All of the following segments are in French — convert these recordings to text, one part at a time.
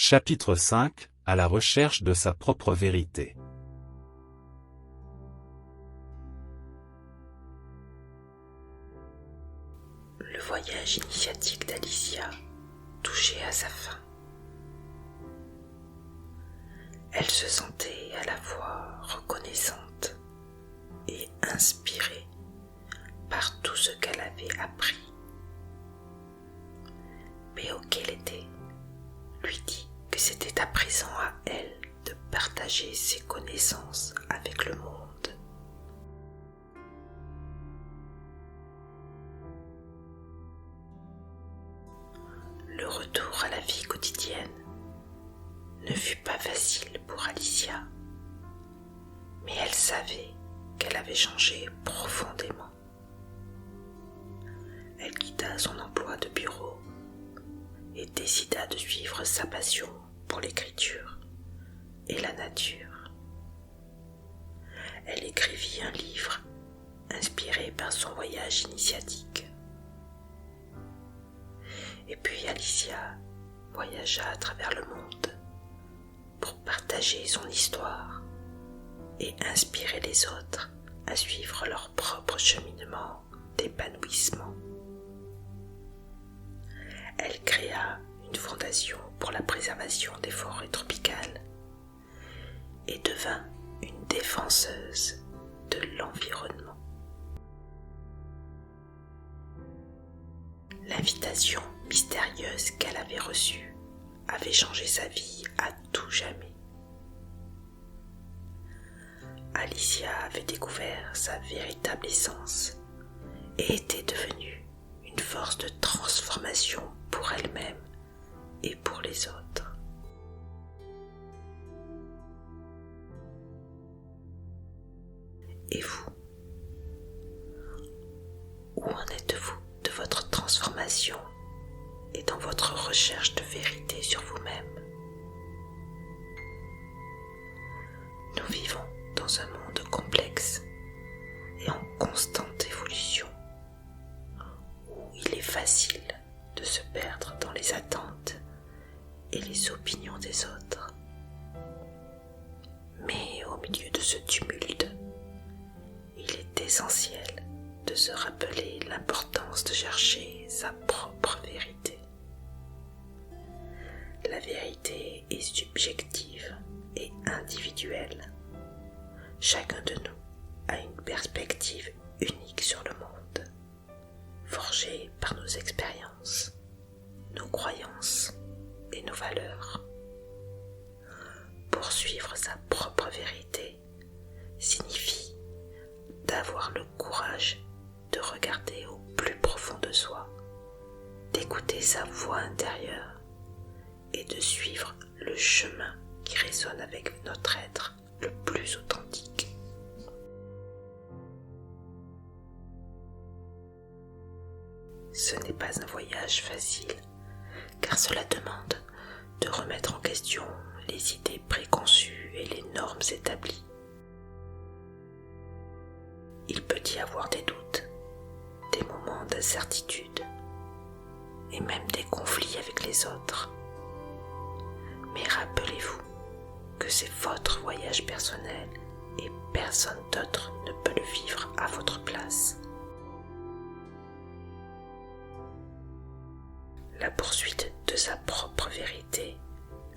Chapitre 5, à la recherche de sa propre vérité. Le voyage initiatique d'Alicia touchait à sa fin. Elle se sentait à la fois reconnaissante et inspirée par tout ce qu'elle avait appris. Mais Okelete lui dit que c'était à présent à elle de partager ses connaissances avec le monde. Le retour à la vie quotidienne ne fut pas facile pour Alicia, mais elle savait qu'elle avait changé profondément. Elle quitta son emploi de bureau et décida de suivre sa passion pour l'écriture et la nature. Elle écrivit un livre inspiré par son voyage initiatique. Et puis Alicia voyagea à travers le monde pour partager son histoire et inspirer les autres à suivre leur propre cheminement d'épanouissement. Elle créa une fondation pour la préservation des forêts tropicales et devint une défenseuse de l'environnement. L'invitation mystérieuse qu'elle avait reçue avait changé sa vie à tout jamais. Alicia avait découvert sa véritable essence et était devenue une force de transformation pour elle-même et pour les autres. Et vous? Où en êtes-vous de votre transformation et dans votre recherche de vérité sur vous-même? Nous vivons dans un monde complexe et en constante évolution, où il est facile de se perdre dans les attentes et les opinions des autres. Mais au milieu de ce tumulte, il est essentiel de se rappeler l'importance de chercher sa propre vérité. La vérité est subjective et individuelle. Chacun de nous a une perspective unique sur le monde, forgée par nos expériences, nos croyances et nos valeurs. Poursuivre sa propre vérité signifie d'avoir le courage de regarder au plus profond de soi, d'écouter sa voix intérieure et de suivre le chemin qui résonne avec notre être le plus authentique. Ce n'est pas un voyage facile, car cela demande de remettre en question les idées préconçues et les normes établies. Il peut y avoir des doutes, des moments d'incertitude et même des conflits avec les autres. Mais rappelez-vous que c'est votre voyage personnel et personne d'autre ne peut le vivre à votre place. La poursuite de sa propre vérité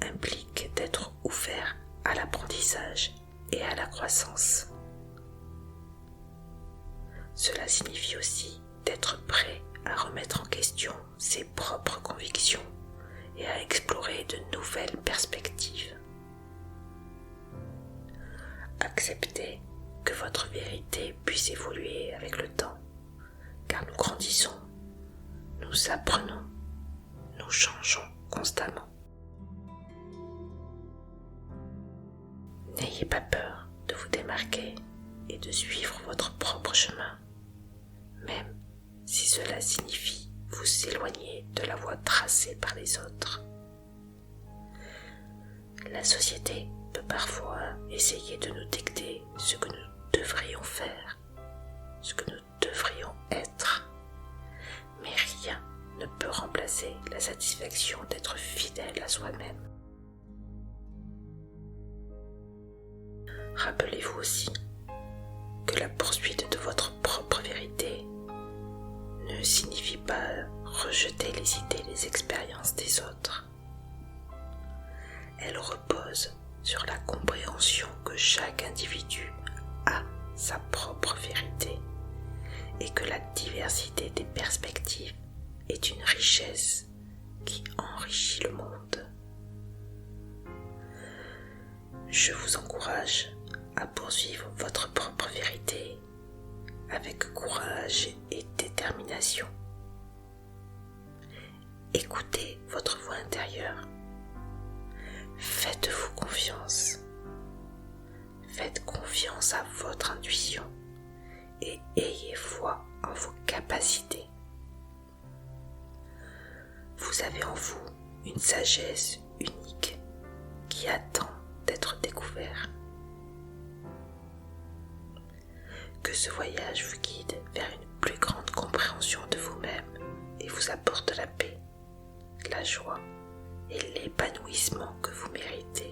implique d'être ouvert à l'apprentissage et à la croissance. Cela signifie aussi d'être prêt à remettre en question ses propres convictions et à explorer de nouvelles perspectives. Acceptez que votre vérité puisse évoluer avec le temps, car nous grandissons, nous apprenons, nous changeons constamment. N'ayez pas peur de vous démarquer et de suivre votre propre chemin, même si cela signifie vous éloigner de la voie tracée par les autres. La société peut parfois essayer de nous dicter ce que nous devrions faire, ce que nous devrions être, mais rien ne peut remplacer la satisfaction d'être fidèle à soi-même. Rappelez-vous aussi que la poursuite de votre propre vérité ne signifie pas rejeter les idées et les expériences des autres. Elle repose sur la compréhension que chaque individu a sa propre vérité et que la diversité des perspectives est une richesse qui enrichit le monde. Je vous encourage à poursuivre votre propre vérité avec courage et détermination. Écoutez votre voix intérieure. Faites-vous confiance. Faites confiance à votre intuition et ayez foi en vos capacités. Vous avez en vous une sagesse unique qui attend d'être découverte. Que ce voyage vous guide vers une plus grande compréhension de vous-même et vous apporte la paix, la joie et l'épanouissement que vous méritez.